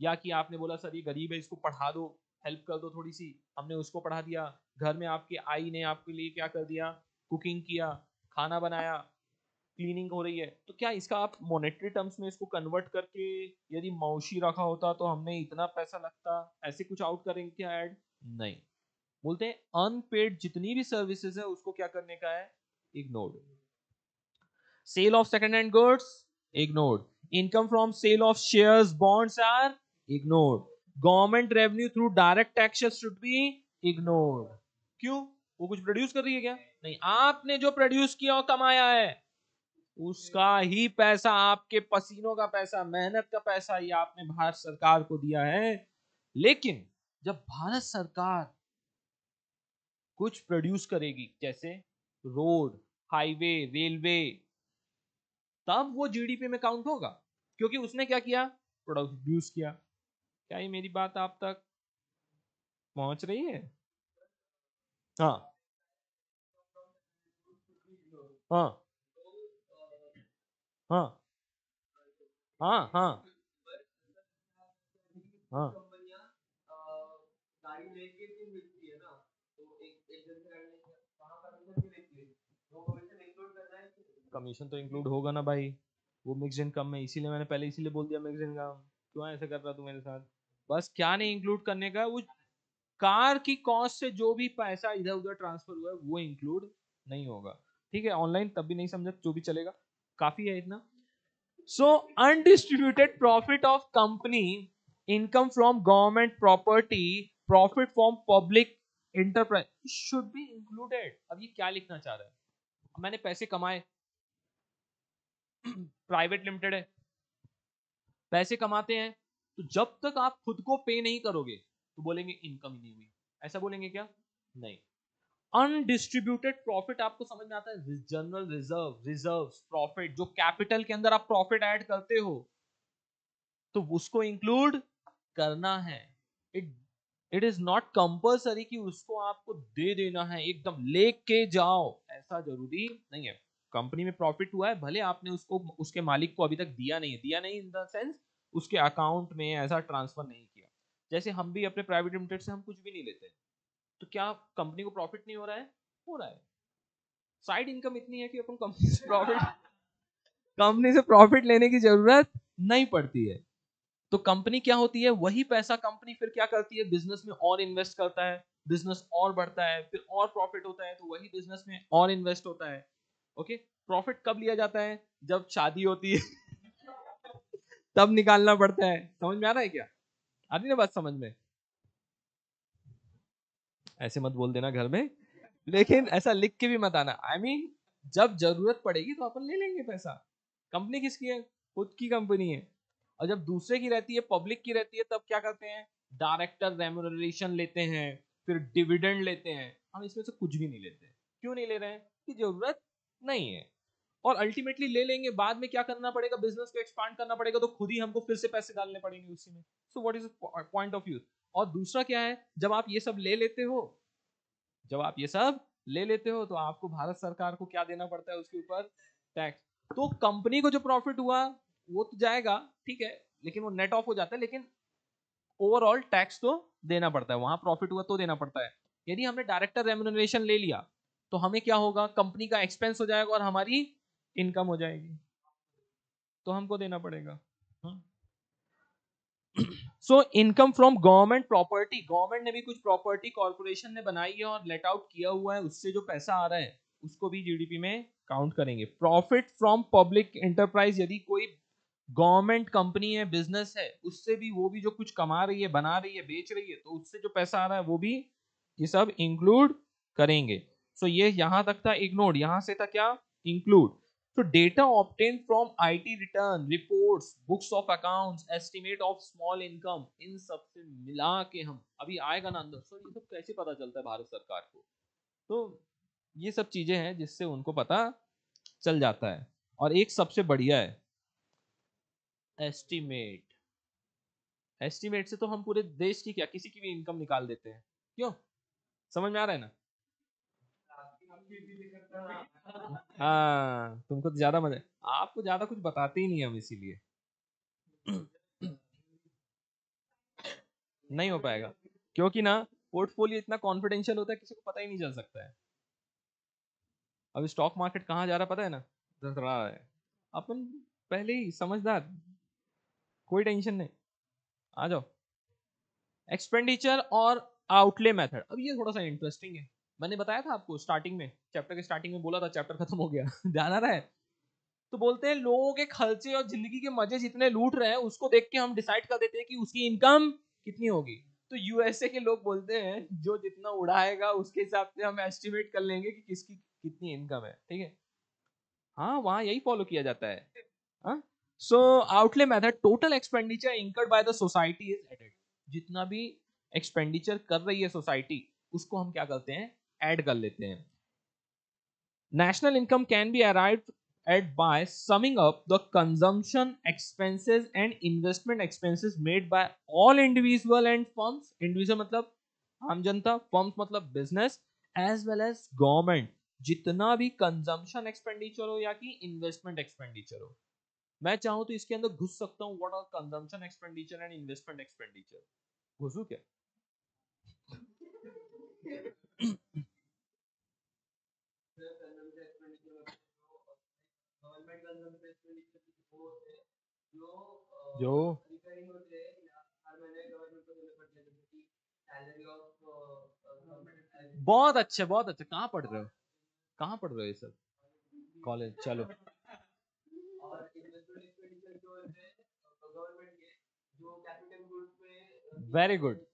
या कि आपने बोला सर ये गरीब है इसको पढ़ा दो, हेल्प कर दो थोड़ी सी, हमने उसको पढ़ा दिया। घर में आपकी आई ने आपके लिए क्या कर दिया? कुकिंग किया, खाना बनाया, क्लीनिंग हो रही है, तो क्या इसका आप मॉनेटरी टर्म्स में इसको कन्वर्ट करके यदि मौशी रखा होता तो हमने इतना पैसा लगता, ऐसे कुछ आउट करेंगे क्या ऐड? नहीं, बोलते हैं अनपेड जितनी भी सर्विसेज है उसको क्या करने का है? Ignored. Sale of second hand goods, ignored. Income from sale of shares, bonds are ignored. Government revenue through direct taxes should be ignored. क्यों? वो कुछ प्रोड्यूस कर रही है क्या? नहीं, आपने जो प्रोड्यूस किया और कमाया है उसका ही पैसा, आपके पसीनों का पैसा, मेहनत का पैसा, ये आपने भारत सरकार को दिया है। लेकिन जब भारत सरकार कुछ प्रोड्यूस करेगी, जैसे रोड, हाईवे, रेलवे, तब वो जीडीपी में काउंट होगा, क्योंकि उसने क्या किया? प्रोड्यूस किया। क्या ये मेरी बात आप तक पहुंच रही है? हाँ, हाँ, हाँ, हाँ, हाँ, हाँ। कमीशन तो इंक्लूड होगा ना भाई, वो मिक्स इनकम में, इसीलिए मैंने पहले इसीलिए बोल दिया मिक्स इनकम। क्यों ऐसे कर रहा तू मेरे साथ? बस क्या नहीं इंक्लूड करने का, वो कार की कॉस्ट से जो भी पैसा इधर उधर ट्रांसफर हुआ है वो इंक्लूड नहीं होगा। ठीक है, ऑनलाइन तब भी नहीं समझा, जो भी चलेगा, काफी है इतना। So undistributed profit of company, income from government property, profit from public enterprise should be included. अब ये क्या लिखना चाह रहा है? मैंने पैसे कमाए, प्राइवेट लिमिटेड है, पैसे कमाते हैं, तो जब तक आप खुद को पे नहीं करोगे तो बोलेंगे इनकम ही नहीं हुई, ऐसा बोलेंगे क्या? नहीं। अनडिस्ट्रीब्यूटेड प्रॉफिट आपको समझ में आता है? जनरल रिजर्व, रिजर्व प्रॉफिट, जो कैपिटल के अंदर आप प्रॉफिट ऐड करते हो, तो उसको इंक्लूड करना है। It it is not compulsory कि उसको आपको दे देना है, एकदम लेके जाओ, ऐसा जरूरी नहीं है। कंपनी में प्रॉफिट हुआ है, भले आपने उसको उसके मालिक को अभी तक दिया नहीं है, दिया नहीं इन द सेंस उसके अकाउंट में ऐसा ट्रांसफर नहीं किया। जैसे हम भी अपने प्राइवेट लिमिटेड से हम कुछ भी नहीं लेते, तो क्या कंपनी को प्रॉफिट नहीं हो रहा है? हो रहा है। साइड इनकम इतनी है कि अपन कंपनी से प्रॉफिट लेने की जरूरत नहीं पड़ती है। तो कंपनी क्या होती है? वही पैसा कंपनी फिर क्या करती है? बिजनेस में और इन्वेस्ट करता है, बिजनेस और बढ़ता है, फिर और प्रॉफिट होता है, तो वही बिजनेस में और इन्वेस्ट होता है। ओके, प्रॉफिट कब लिया जाता है? जब शादी होती है तब निकालना पड़ता है। समझ में आ रहा है क्या? आ रही ना बात समझ में? ऐसे मत बोल देना घर में, लेकिन ऐसा लिख के भी मत आना। आई मीन जब जरूरत पड़ेगी तो अपन ले लेंगे पैसा। कंपनी किसकी है? खुद की कंपनी है। और जब दूसरे की रहती है, पब्लिक की रहती है, तब क्या करते हैं? डायरेक्टर रेम्यूनरेशन लेते हैं, फिर डिविडेंड लेते हैं। हम इसमें से कुछ भी नहीं लेते। क्यों नहीं ले रहे हैं? कि जरूरत नहीं है। और अल्टीमेटली ले लेंगे, बाद में क्या करना पड़ेगा? बिजनेस को एक्सपांड करना पड़ेगा, तो खुद ही हमको फिर से पैसे डालने पड़ेंगे उसी में। So what is point of view? और दूसरा क्या है? जब आप ये सब ले लेते हो, जब आप ये सब ले लेते हो तो आपको भारत सरकार को क्या देना पड़ता है? उसके ऊपर टैक्स। तो कंपनी को जो प्रॉफिट हुआ वो तो जाएगा, ठीक है, लेकिन वो नेट ऑफ हो जाता है, लेकिन ओवरऑल टैक्स तो देना पड़ता है। वहां प्रॉफिट हुआ तो देना पड़ता है। यदि हमने डायरेक्टर रेम्यूनरेशन ले लिया तो हमें क्या होगा? कंपनी का एक्सपेंस हो जाएगा और हमारी इनकम हो जाएगी, तो हमको देना पड़ेगा। So income from government property, government ने भी कुछ प्रॉपर्टी कॉर्पोरेशन ने बनाई है और लेट आउट किया हुआ है, उससे जो पैसा आ रहा है उसको भी जीडीपी में काउंट करेंगे। प्रॉफिट फ्रॉम पब्लिक एंटरप्राइज, यदि कोई गवर्नमेंट कंपनी है, बिजनेस है, उससे भी वो भी जो कुछ कमा रही है, बना रही है, बेच रही है, तो उससे जो पैसा आ रहा है वो भी ये सब इंक्लूड करेंगे। सो ये यहां तक था इग्नोर्ड, यहां से था क्या, include. So data obtained from IT return, reports, books of accounts, estimate of small income, इन सब से मिला के हम अभी आएगा ना अंदर। सर ये सब कैसे पता चलता है भारत सरकार को? तो ये सब चीजें हैं जिससे उनको पता चल जाता है। और एक सबसे बढ़िया है एस्टिमेट। एस्टिमेट से तो हम पूरे देश की क्या किसी की भी इनकम निकाल देते हैं। क्यों? समझ में आ रहा है ना? हाँ, तुमको तो ज्यादा मजा, आपको ज्यादा कुछ बताते ही नहीं हम, इसीलिए नहीं हो पाएगा। क्योंकि ना पोर्टफोलियो इतना कॉन्फिडेंशियल होता है, किसी को पता ही नहीं चल सकता है। अब स्टॉक मार्केट कहाँ जा रहा पता है ना, रहा है। अपन पहले ही समझदार, कोई टेंशन नहीं। आ जाओ। एक्सपेंडिचर और आउटले मेथड, अब ये थोड़ा सा इंटरेस्टिंग है। मैंने बताया था आपको स्टार्टिंग में, चैप्टर के स्टार्टिंग में बोला था, चैप्टर खत्म हो गया ध्यान आ रहा है? तो बोलते हैं लोगों के खर्चे और जिंदगी के मजे जितने लूट रहे हैं उसको देख के हम डिसाइड कर देते हैं कि उसकी इनकम कितनी होगी। तो यूएसए के लोग बोलते हैं जो जितना उड़ाएगा उसके हिसाब से हम एस्टिमेट कर लेंगे कि किसकी कितनी इनकम है। ठीक है, हाँ वहां यही फॉलो किया जाता है। हाँ, so outlay method, total expenditure incurred by the society is added. जितना भी एक्सपेंडिचर कर रही है सोसाइटी उसको हम क्या करते हैं, ऐड कर लेते हैं। National income can be arrived at by summing up the consumption expenses and investment expenses made by all individual and firms. Individual मतलब आम जनता, firms मतलब business, as well as government. जितना भी consumption expenditure हो या कि investment expenditure हो, मैं चाहूँ तो इसके अंदर घुस सकता हूँ। What are consumption expenditure and investment expenditure? घुसू क्या? जो बहुत अच्छे, बहुत अच्छे। कहाँ पढ़ रहे हो, कहाँ पढ़ रहे हो ये सब? कॉलेज, चलो। Very good,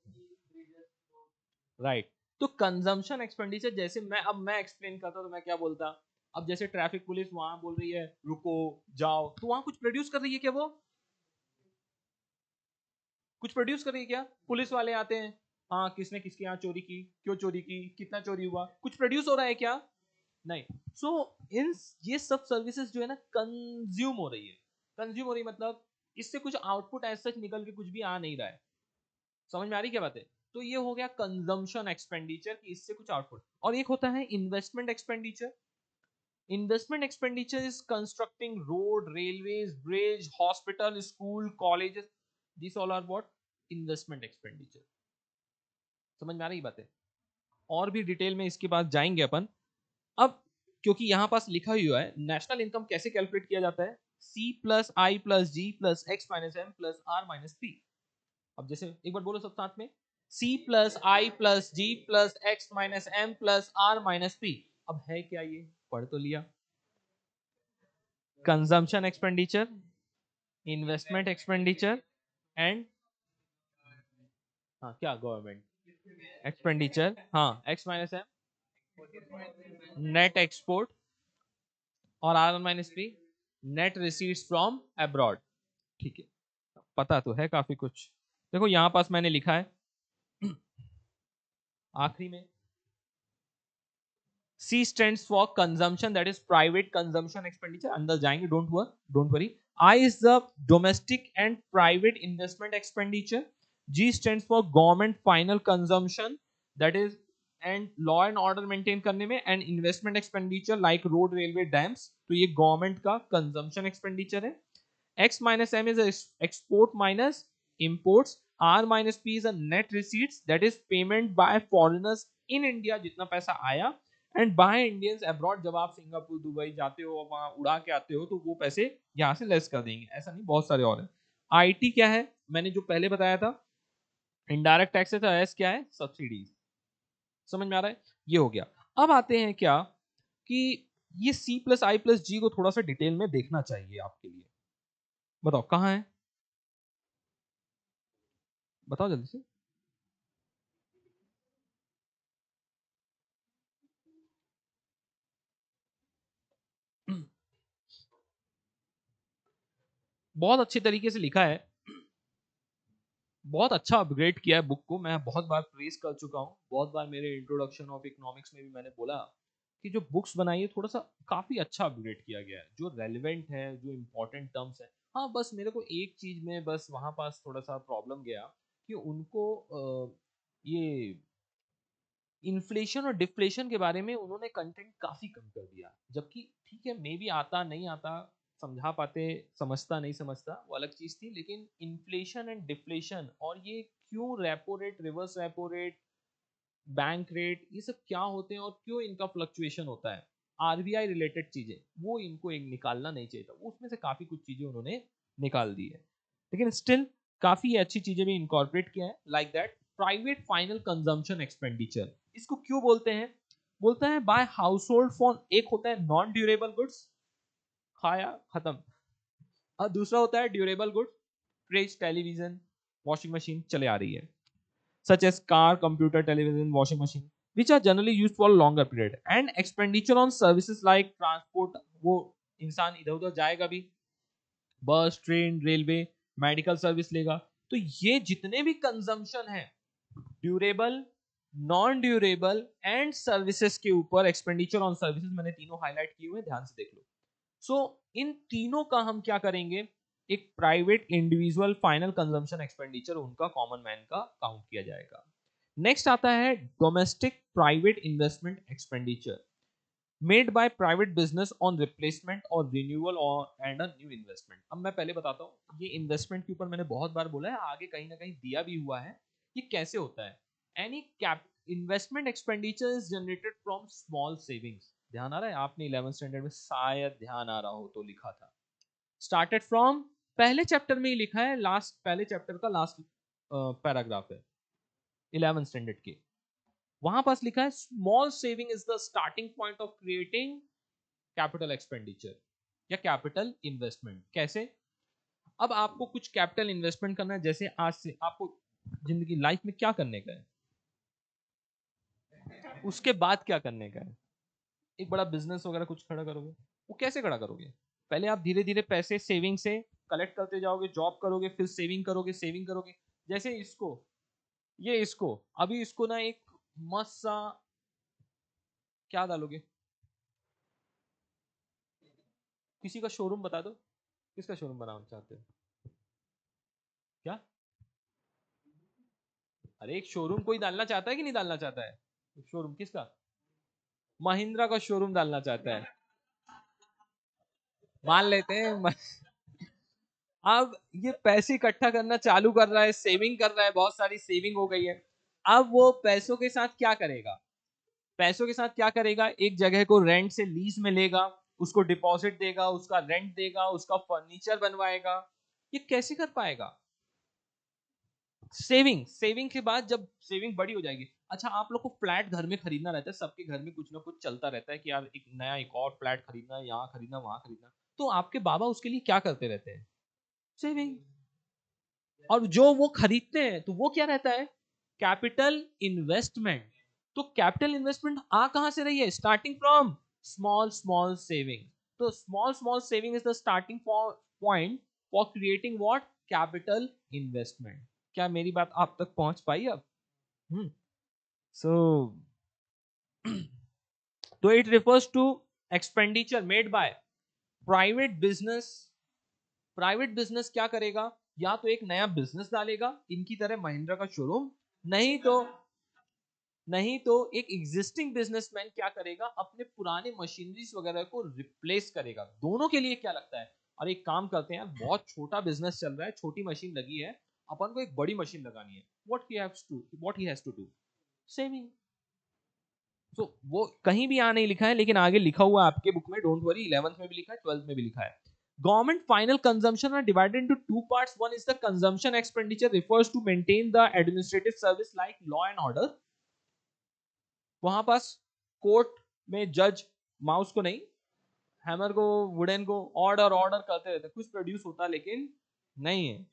right. तो कंजम्पशन एक्सपेंडिचर, जैसे मैं एक्सप्लेन करता तो मैं क्या बोलता, अब जैसे ट्रैफिक पुलिस वहां बोल रही है रुको जाओ, तो वहां कुछ प्रोड्यूस कर रही है क्या? वो कुछ प्रोड्यूस कर रही है क्या? पुलिस वाले आते हैं, हाँ किसने किसके यहाँ चोरी की, क्यों चोरी की, कितना चोरी हुआ, कुछ प्रोड्यूस हो रहा है क्या? नहीं। सो इन ये सब सर्विसेज जो है ना कंज्यूम हो रही है। कंज्यूम हो रही मतलब इससे कुछ आउटपुट एज सच निकल के कुछ भी आ नहीं रहा है। समझ में आ रही क्या बात है? तो ये हो गया कंजम्पशन एक्सपेंडिचर की इससे कुछ आउटपुट। और एक होता है investment expenditure. Investment expenditure is constructing road, railways, bridge, hospital, school, colleges, this all are what, investment expenditure. समझ में आ रही बात है? और भी डिटेल में इसके बाद जाएंगे अपन। अब क्योंकि यहां पास लिखा हुआ है नेशनल इनकम कैसे कैलकुलेट किया जाता है, C plus I plus G plus X minus M plus R minus P. अब जैसे एक बार बोलो सब साथ में, C plus I plus G plus X minus M plus R minus P. अब है क्या ये, पढ़ तो लिया। Consumption expenditure, investment expenditure and, हाँ क्या, गवर्नमेंट एक्सपेंडिचर, हाँ X minus M net export, और R minus P net receipts from abroad. ठीक है, पता तो है काफी कुछ। देखो यहां पास मैंने लिखा है आखिरी में, C stands for consumption, that is private consumption expenditure. अंदर जाएंगे, don't worry. I is the domestic and private investment expenditure. G stands for government final consumption, that is and law and order maintain करने में, and investment expenditure like road, railway, dams. तो ये government का consumption expenditure है। X minus M is a export minus imports. R minus P is a net receipts, that is payment by foreigners in India, जितना पैसा आया, and by Indians abroad, जब आप Singapore Dubai जाते हो वहां उड़ा के आते हो तो वो पैसे यहाँ से लेस कर देंगे। ऐसा नहीं, बहुत सारे और हैं। आईटी क्या है, मैंने जो पहले बताया था इनडायरेक्ट टैक्सेस, एस क्या है, सब्सिडीज। समझ में आ रहा है? ये हो गया। अब आते हैं क्या कि ये C प्लस आई प्लस जी को थोड़ा सा डिटेल में देखना चाहिए आपके लिए। बताओ कहाँ है, बताओ जल्दी से। बहुत अच्छे तरीके से लिखा है, बहुत अच्छा अपग्रेड किया है बुक को। मैं बहुत बार प्रेस कर चुका हूँ, बहुत बार मेरे इंट्रोडक्शन ऑफ इकोनॉमिक्स में भी मैंने बोला कि जो बुक्स बनाई है थोड़ा सा काफी अच्छा अपग्रेड किया गया है, जो रेलिवेंट है, जो इम्पोर्टेंट टर्म्स है। हाँ बस मेरे को एक चीज में बस वहां पास थोड़ा सा प्रॉब्लम गया कि उनको ये इन्फ्लेशन और डिफ्लेशन के बारे में उन्होंने कंटेंट काफी कम कर दिया, जबकि ठीक है मे बी आता नहीं आता, समझा पाते, समझता नहीं समझता वो अलग चीज थी, लेकिन इन्फ्लेशन एंड डिफ्लेशन और ये क्यों repo rate, reverse repo rate, bank rate, ये सब क्या होते हैं और क्यों इनका फ्लक्चुएशन होता है, आरबीआई रिलेटेड चीजें, वो इनको एक निकालना नहीं चाहिए था। उसमें से काफी कुछ चीजें उन्होंने निकाल दी है, लेकिन स्टिल काफी अच्छी चीजें भी इनकॉर्पोरेट किया है, like that private final consumption expenditure. इसको क्यों बोलते हैं, बोलते हैं बाय हाउस होल्ड फॉर, एक होता है नॉन ड्यूरेबल गुड्स, खाया खत्म, और दूसरा होता है durable goods, fridge, television, washing machine चले आ रही है, such as car, computer, television, washing machine, which are generally used for a longer period, and expenditure on services like transport, वो इंसान इधर उधर जाएगा भी, बस, ट्रेन, रेलवे, मेडिकल सर्विस लेगा, तो ये जितने भी कंजम्पशन है durable, non durable and services के ऊपर, एक्सपेंडिचर ऑन सर्विसेज मैंने तीनों हाईलाइट किए हुए, ध्यान से देख लो। सो इन तीनों का हम क्या करेंगे, एक private individual final consumption expenditure उनका कॉमन मैन का काउंट किया जाएगा। नेक्स्ट आता है domestic private investment expenditure made by private business on replacement और रिन्यूअल और एंड अ न्यू इन्वेस्टमेंट। अब मैं पहले बताता हूँ, ये इन्वेस्टमेंट के ऊपर मैंने बहुत बार बोला है, आगे कहीं ना कहीं दिया भी हुआ है, ये कैसे होता है। Any cap investment expenditure is generated from small savings, ध्यान आ रहा है, आपने 11th स्टैंडर्ड में शायद ध्यान आ रहा हो तो लिखा था, स्टार्टेड फ्रॉम, पहले चैप्टर में ही लिखा है, लास्ट पहले चैप्टर का लास्ट पैराग्राफ है 11th स्टैंडर्ड के, वहां पास लिखा है small saving is the starting point of creating capital expenditure या कैपिटल इन्वेस्टमेंट। कैसे, अब आपको कुछ कैपिटल इन्वेस्टमेंट करना है, जैसे आज से आपको जिंदगी लाइफ में क्या करने का है, उसके बाद क्या करने का है, एक बड़ा बिजनेस वगैरह कुछ खड़ा करोगे, वो कैसे खड़ा करोगे, पहले आप धीरे धीरे पैसे सेविंग से कलेक्ट करते जाओगे, जॉब करोगे, फिर सेविंग करोगे, सेविंग करोगे। जैसे इसको, ये इसको, अभी इसको ना एक मस्त सा क्या डालोगे, किसी का शोरूम बता दो, किसका शोरूम बनाना चाहते हो, क्या, अरे एक शोरूम कोई डालना चाहता है कि नहीं डालना चाहता है, शोरूम किसका, महिंद्रा का शोरूम डालना चाहता है, मान लेते हैं अब ये पैसे इकट्ठा करना चालू कर रहा है, सेविंग कर रहा है, बहुत सारी सेविंग हो गई है, अब वो पैसों के साथ क्या करेगा, पैसों के साथ क्या करेगा, एक जगह को रेंट से लीज में लेगा, उसको डिपॉजिट देगा, उसका रेंट देगा, उसका फर्नीचर बनवाएगा, ये कैसे कर पाएगा, सेविंग, सेविंग के बाद जब सेविंग बड़ी हो जाएगी, अच्छा आप लोग को फ्लैट घर में खरीदना रहता है, सबके घर में कुछ ना कुछ चलता रहता है कि यार एक नया एक और फ्लैट खरीदना है, यहाँ खरीदना वहां खरीदना, तो आपके बाबा उसके लिए क्या करते रहते हैं, सेविंग, और जो वो खरीदते हैं तो वो क्या रहता है, कैपिटल इन्वेस्टमेंट। तो कैपिटल इन्वेस्टमेंट आ कहां से रही है, starting from small small saving, तो small small saving is the starting point for creating what, capital investment. क्या मेरी बात आप तक पहुंच पाई अब, सो तो it refers to expenditure made by private business, private business क्या करेगा, या तो एक नया बिजनेस डालेगा इनकी तरह महिंद्रा का शोरूम, नहीं तो नहीं तो एक एग्जिस्टिंग बिजनेसमैन क्या करेगा, अपने पुराने मशीनरीज वगैरह को रिप्लेस करेगा। दोनों के लिए क्या लगता है, और एक काम करते हैं यार, बहुत छोटा बिजनेस चल रहा है, छोटी मशीन लगी है, अपन को एक बड़ी मशीन लगानी है, what he has to do, saving. तो वो कहीं भी यहाँ नहीं लिखा है, लेकिन आगे लिखा हुआ है आपके बुक में, डोंट वरी, 11th में भी लिखा है, 12th में भी लिखा है। Government final consumption are divided into two parts. One is the consumption expenditure, refers to maintain the administrative service like law and order. वहां पास कोर्ट में जज माउस को नहीं, हैमर को, वुडन को ऑर्डर ऑर्डर करते रहते, कुछ प्रोड्यूस होता लेकिन नहीं है।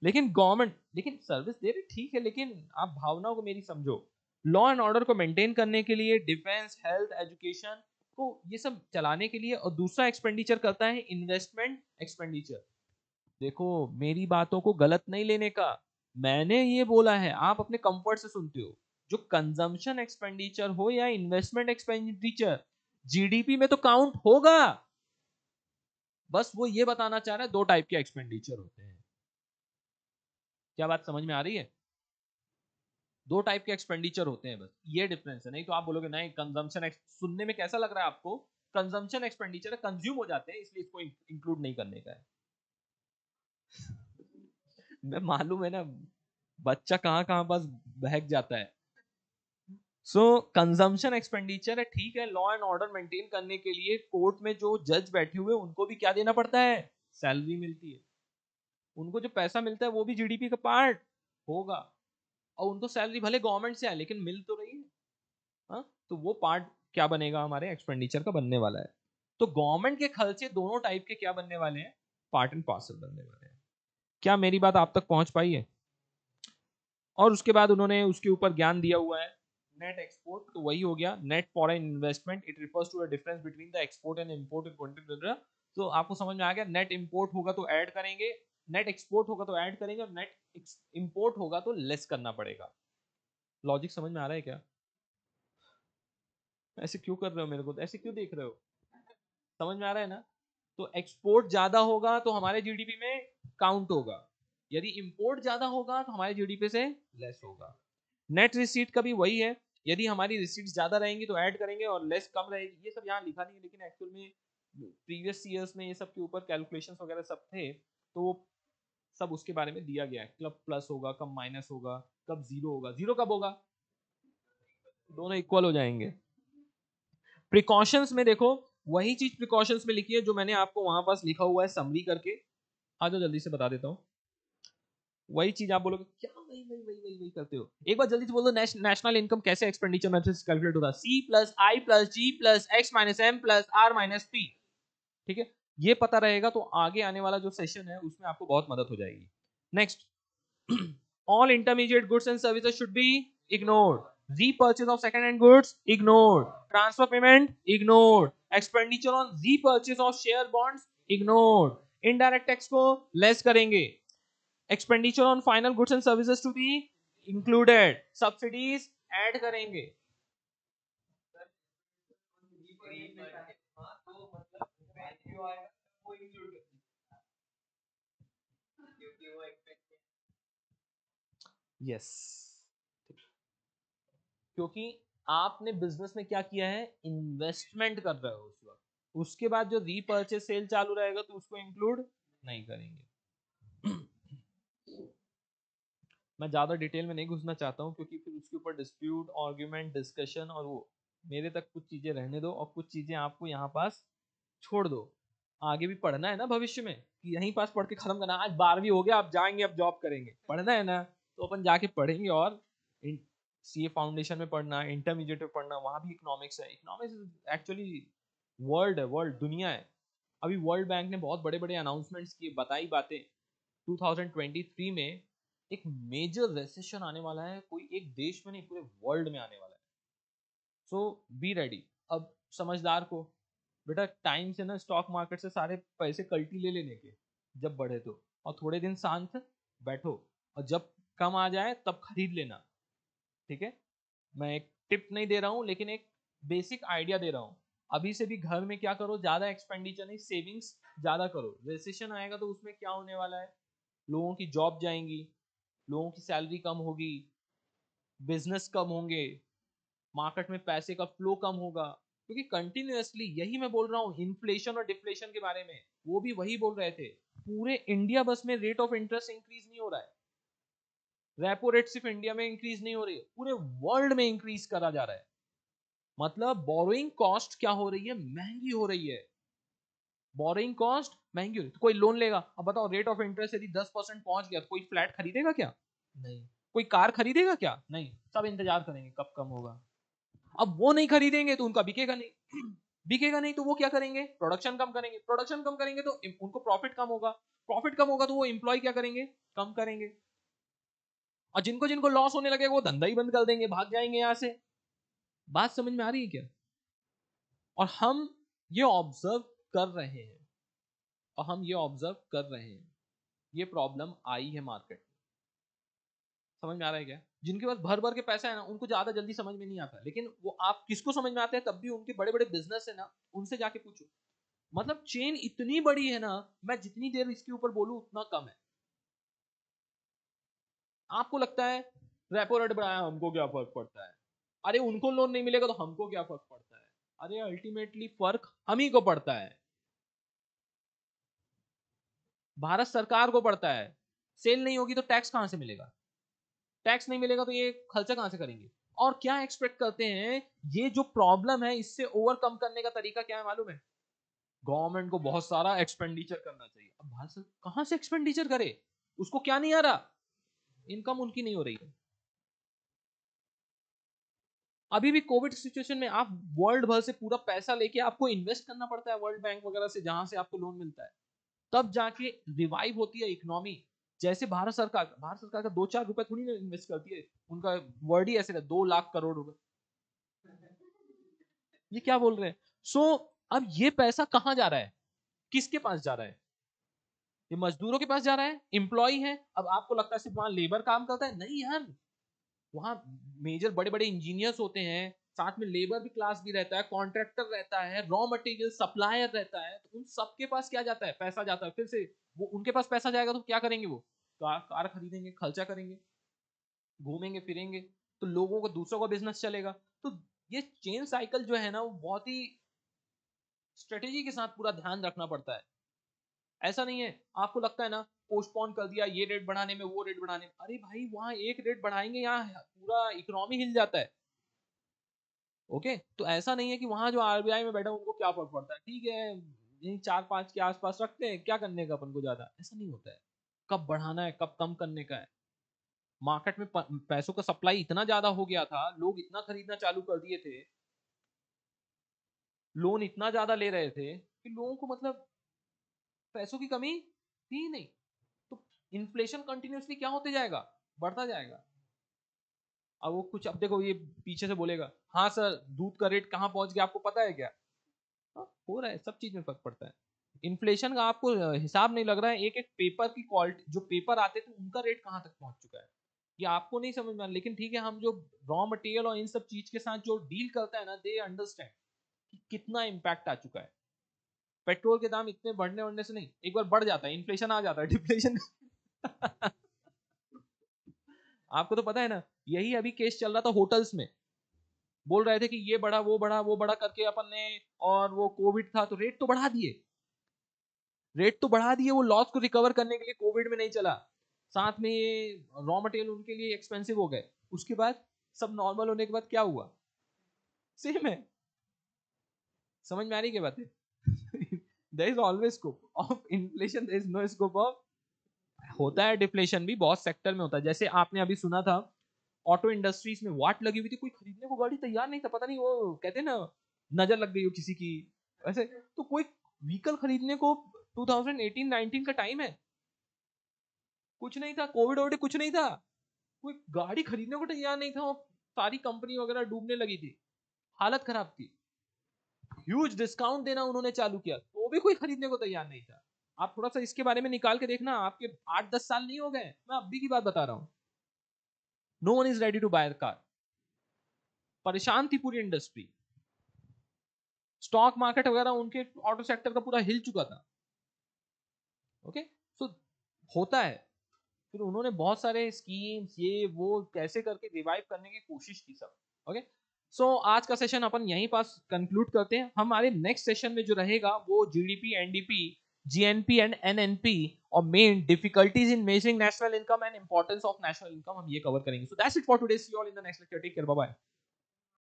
लेकिन गवर्नमेंट, लेकिन सर्विस दे रही ठीक है, लेकिन आप भावनाओं को मेरी समझो। लॉ एंड ऑर्डर को मेंटेन करने के लिए, डिफेंस, हेल्थ, एजुकेशन को ये सब चलाने के लिए, और दूसरा एक्सपेंडिचर करता है इन्वेस्टमेंट एक्सपेंडिचर। देखो मेरी बातों को गलत नहीं लेने का, मैंने ये बोला है, आप अपने कंफर्ट से सुनते हो। जो कंजम्पशन एक्सपेंडिचर हो या इन्वेस्टमेंट एक्सपेंडिचर, जीडीपी में तो काउंट होगा। बस वो ये बताना चाह रहा है दो टाइप के एक्सपेंडिचर होते हैं। क्या बात समझ में आ रही है? दो टाइप के एक्सपेंडिचर होते हैं, बस ये डिफरेंस है। नहीं तो आप बोलोगे नहीं कंजम्पशन, सुनने में कैसा लग रहा है आपको? कंजम्पशन एक्सपेंडिचर है, कंज्यूम हो जाते हैं, इसलिए इसको इंक्लूड नहीं करने का है। मैं मालूम है ना, बच्चा कहाँ कहाँ बस बहक जाता है। सो कंजम्पशन एक्सपेंडिचर है, ठीक है, लॉ एंड ऑर्डर मेंटेन करने के लिए कोर्ट में जो जज बैठे हुए उनको भी क्या देना पड़ता है? सैलरी मिलती है। उनको जो पैसा मिलता है वो भी जीडीपी का पार्ट होगा, और उनको सैलरी भले गवर्नमेंट से आए लेकिन मिल तो रही है। हाँ, तो वो पार्ट क्या बनेगा? हमारे एक्सपेंडिचर का बनने वाला है। तो गवर्नमेंट के खर्चे दोनों टाइप के क्या बनने वाले हैं? पार्ट एंड पार्सल बनने वाले हैं। क्या मेरी बात आप तक पहुंच पाई है? और उसके बाद उन्होंने उसके ऊपर ज्ञान दिया हुआ है नेट एक्सपोर्ट, तो वही हो गया net foreign investment, it refers to the difference between the export and import in quantity. तो आपको समझ में आ गया, नेट इंपोर्ट होगा तो ऐड करेंगे, नेट एक्सपोर्ट होगा तो ऐड करेंगे, और नेट इंपोर्ट होगा तो लेस करना पड़ेगा। लॉजिक समझ में आ रहा है क्या? ऐसे क्यों कर रहे हो मेरे को, ऐसे क्यों देख रहे हो? समझ में आ रहा है ना? तो एक्सपोर्ट ज्यादा होगा तो हमारे जीडीपी में काउंट होगा, यदि इंपोर्ट ज्यादा होगा तो हमारे जीडीपी से लेस होगा। नेट रिसीट का भी वही है, यदि हमारी रिसीट्स ज्यादा रहेंगी तो ऐड करेंगे और लेस कम रहेगी। ये सब यहाँ लिखा नहीं है, लेकिन एक्चुअल में प्रीवियस ईयर्स में ये सब के ऊपर कैलकुलेशंस वगैरह सब थे, तो वो सब उसके बारे में दिया गया है, कब प्लस होगा, कब माइनस होगा, कब जीरो होगा। जीरो कब होगा? दोनों इक्वल हो जाएंगे। प्रिकॉशंस में देखो, वही चीज प्रिकॉशंस में लिखी है जो मैंने आपको वहां पास लिखा हुआ है समरी करके। आ जाओ जल्दी से बता देता हूँ। वही चीज आप बोलोगे क्या वही वही वही वही वही करते हो? एक बार जल्दी से बोल दो, नेशनल इनकम कैसे एक्सपेंडिचर मेथड से कैलकुलेट होता है? C plus I plus G plus X minus M plus R minus P. ठीक है, ये पता रहेगा तो आगे आने वाला जो सेशन है उसमें आपको बहुत मदद हो जाएगी। Next, all intermediate goods and services should be ignored. Repurchase of second-hand goods ignored. Transfer payment ignored. Expenditure on repurchase of share bonds ignored. Indirect tax को less करेंगे. Expenditure on final goods and services to be included. Subsidies add करेंगे. Yes, क्योंकि आपने business में क्या किया है? Investment कर रहे हो उस वक्त, उसके बाद जो रीपर्चेस सेल चालू रहेगा तो उसको इंक्लूड नहीं करेंगे। मैं ज्यादा डिटेल में नहीं घुसना चाहता हूँ, क्योंकि फिर उसके ऊपर डिस्प्यूट, आर्ग्यूमेंट, डिस्कशन, और वो मेरे तक कुछ चीजें रहने दो और कुछ चीजें आपको यहाँ पास छोड़ दो। आगे भी पढ़ना है ना भविष्य में, कि यहीं पास पढ़ के खत्म करना। आज 12वीं हो गया, आप जाएंगे, अब जॉब करेंगे, पढ़ना है ना, तो अपन जाके पढ़ेंगे। और सीए फाउंडेशन में पढ़ना, इंटरमीडिएट में पढ़ना, वहां भी इकोनॉमिक्स है। इकोनॉमिक्स एक्चुअली वर्ल्ड है, वर्ल्ड दुनिया है। अभी वर्ल्ड बैंक ने बहुत बड़े बड़े अनाउंसमेंट्स किए, बताई बातें। 2023 में एक मेजर रेसेशन आने वाला है, कोई एक देश में नहीं पूरे वर्ल्ड में आने वाला है। सो बी रेडी। अब समझदार को बेटा टाइम से ना स्टॉक मार्केट से सारे पैसे कल्टी ले लेने के, जब बढ़े तो, और थोड़े दिन शांत बैठो, और जब कम आ जाए तब खरीद लेना। ठीक है, मैं एक टिप नहीं दे रहा हूँ, लेकिन एक बेसिक आइडिया दे रहा हूँ। अभी से भी घर में क्या करो, ज्यादा एक्सपेंडिचर नहीं, सेविंग्स ज्यादा करो। रेसेशन आएगा तो उसमें क्या होने वाला है? लोगों की जॉब जाएंगी, लोगों की सैलरी कम होगी, बिजनेस कम होंगे, मार्केट में पैसे का फ्लो कम होगा। क्योंकि कंटिन्यूअसली यही मैं बोल रहा हूँ, इन्फ्लेशन और डिफ्लेशन के बारे में वो भी वही बोल रहे थे। पूरे इंडिया बस में रेट ऑफ इंटरेस्ट इंक्रीज नहीं हो रहा है, रेपो रेट सिर्फ इंडिया में इंक्रीज नहीं हो रही है, पूरे वर्ल्ड में इंक्रीज करा जा रहा है। मतलब बोरोइंग कॉस्ट क्या हो रही है? महंगी हो रही है। बोरोइंग कॉस्ट महंगी हो रही है, तो कोई लोन लेगा। अब बताओ, रेट ऑफ इंटरेस्ट यदि 10% पहुंच गया तो कोई फ्लैट खरीदेगा क्या? नहीं। कोई कार खरीदेगा क्या? नहीं। सब इंतजार करेंगे कब कम होगा। अब वो नहीं खरीदेंगे तो उनका बिकेगा नहीं। बिकेगा नहीं तो वो क्या करेंगे, प्रोडक्शन कम करेंगे, प्रोडक्शन कम करेंगे तो उनको प्रॉफिट कम होगा, प्रॉफिट कम होगा तो वो एम्प्लॉय क्या करेंगे, कम करेंगे, और जिनको जिनको लॉस होने लगेगा वो धंधा ही बंद कर देंगे, भाग जाएंगे यहां से। बात समझ में आ रही है क्या? और हम ये ऑब्जर्व कर रहे हैं, और हम ये ऑब्जर्व कर रहे हैं, ये प्रॉब्लम आई है मार्केट में। समझ में आ रहा है क्या? जिनके पास भर भर के पैसा है ना, उनको ज्यादा जल्दी समझ में नहीं आता, लेकिन वो आप किसको समझ में आते हैं, तब भी उनके बड़े बड़े बिजनेस है ना, उनसे जाके पूछो। मतलब चेन इतनी बड़ी है ना, मैं जितनी देर इसके ऊपर बोलूं उतना कम है। आपको लगता है रेपो रेट बढ़ाया, हमको क्या फर्क पड़ता है, अरे उनको लोन नहीं मिलेगा तो हमको क्या फर्क पड़ता है, अरे अल्टीमेटली फर्क हम ही को पड़ता है, भारत सरकार को पड़ता है। सेल नहीं होगी तो टैक्स कहां से मिलेगा, टैक्स नहीं मिलेगा तो ये खर्चा कहां से करेंगे। और क्या एक्सपेक्ट करते हैं, ये जो प्रॉब्लम है इससे ओवरकम करने का तरीका क्या है मालूम है, गवर्नमेंट को बहुत सारा एक्सपेंडिचर करना चाहिए। अब भारत सरकार कहां से एक्सपेंडिचर करे, उसको क्या नहीं आ रहा, इनकम उनकी नहीं हो रही है। अभी भी कोविड सिचुएशन में आप वर्ल्ड भर से पूरा पैसा लेके आपको इन्वेस्ट करना पड़ता है, वर्ल्ड बैंक वगैरह से जहां से आपको लोन मिलता है, तब जाके रिवाइव होती है इकोनॉमी। जैसे भारत सरकार का 2-4 रुपए थोड़ी ना इन्वेस्ट करती है, उनका वर्ड ही ऐसे है 2 लाख करोड़ रुपए। ये क्या बोल रहे हैं? अब ये पैसा कहां जा रहा है, किसके पास जा रहा है, ये मजदूरों के पास जा रहा है, एम्प्लॉय है। अब आपको लगता है सिर्फ वहां लेबर काम करता है, नहीं यार, वहां मेजर बड़े बड़े इंजीनियर्स होते हैं, साथ में लेबर भी क्लास भी रहता है, कॉन्ट्रैक्टर रहता है, रॉ मटेरियल सप्लायर रहता है, तो उन सबके पास क्या जाता है, पैसा जाता है। फिर से वो उनके पास पैसा जाएगा तो क्या करेंगे, वो कार खरीदेंगे, खर्चा करेंगे, घूमेंगे फिरेंगे, तो लोगों को दूसरों का बिजनेस चलेगा। तो ये चेन साइकिल जो है ना, वो बहुत ही स्ट्रेटेजी के साथ पूरा ध्यान रखना पड़ता है। ऐसा नहीं है आपको लगता है ना, पोस्टपोन कर दिया ये रेट बढ़ाने में वो रेट बढ़ाने में, अरे भाई वहां एक रेट बढ़ाएंगे, यहाँ पूरा इकोनॉमी हिल जाता है। ओके, तो ऐसा नहीं है कि वहां जो आरबीआई में बैठा उनको क्या फर्क पड़ता है, ठीक है यही 4-5 के आसपास रखते हैं, क्या करने का अपन को ज्यादा, ऐसा नहीं होता है। कब बढ़ाना है कब कम करने का है। मार्केट में पैसों का सप्लाई इतना ज्यादा हो गया था, लोग इतना खरीदना चालू कर दिए थे, लोन इतना ज्यादा ले रहे थे कि लोगों को मतलब पैसों की कमी थी नहीं। तो इन्फ्लेशन कंटिन्यूसली क्या होते जाएगा, बढ़ता जाएगा। अब वो कुछ, अब देखो ये पीछे से बोलेगा हाँ सर दूध का रेट कहाँ पहुंच गया आपको पता है क्या, हाँ, हो रहा है, सब चीज में फर्क पड़ता है। इन्फ्लेशन का आपको हिसाब नहीं लग रहा है, एक एक पेपर की क्वालिटी, जो पेपर आते थे उनका रेट कहाँ तक पहुंच चुका है, ये आपको नहीं समझ में। लेकिन ठीक है, हम जो रॉ मटेरियल और इन सब चीज के साथ जो डील करता है ना, दे अंडरस्टैंड कि कितना इम्पैक्ट आ चुका है। पेट्रोल के दाम इतने बढ़ने बढ़ने से नहीं, एक बार बढ़ जाता है, इन्फ्लेशन आ जाता है, डिफ्लेशन आपको तो पता है ना, यही अभी केस चल रहा था होटल्स में, बोल रहे थे कि ये बढ़ा वो बढ़ा वो बढ़ा करके अपन ने, और वो कोविड था तो रेट तो बढ़ा दिए, रेट तो बढ़ा दिए, वो लॉस को रिकवर करने के लिए कोविड में नहीं चला, साथ में ये रॉ मटेरियल उनके लिए एक्सपेंसिव हो गए, उसके बाद सब नॉर्मल होने के बाद क्या हुआ, सेम है। समझ में आ रही क्या बात है? There is always scope of inflation, there is no scope of, होता है डिफ्लेशन भी, बहुत सेक्टर में होता है। जैसे आपने अभी सुना था ऑटो इंडस्ट्रीज में वाट लगी हुई थी, कोई खरीदने को गाड़ी तैयार नहीं था, पता नहीं वो कहते हैं ना नजर लग गई हो किसी की, वैसे तो कोई व्हीकल खरीदने को 2018-19 का टाइम है, कुछ नहीं था, कोविड वोविड कुछ नहीं था, कोई गाड़ी खरीदने को तैयार नहीं था, वो सारी कंपनी वगैरह डूबने लगी थी, हालत खराब थी, ह्यूज डिस्काउंट देना उन्होंने चालू किया तो भी कोई खरीदने को तैयार नहीं था। आप थोड़ा सा इसके बारे में निकाल के देखना, आपके 8-10 साल नहीं हो गए, मैं अभी की बात बता रहा हूँ, no one is ready to buy car, परेशान थी पूरी इंडस्ट्री, स्टॉक मार्केट वगैरह उनके ऑटो सेक्टर का पूरा हिल चुका था। ओके, सो होता है, फिर उन्होंने बहुत सारे स्कीम्स ये वो कैसे करके रिवाइव करने की कोशिश की सब। ओके, सो आज का सेशन अपन यहीं पास कंक्लूड करते हैं। हमारे नेक्स्ट सेशन में जो रहेगा वो GDP, NDP, GNP and NNP और main difficulties in measuring national income and importance of national income, हम ये कवर करेंगे। So that's it for today, see you all in the next lecture, take care, bye bye.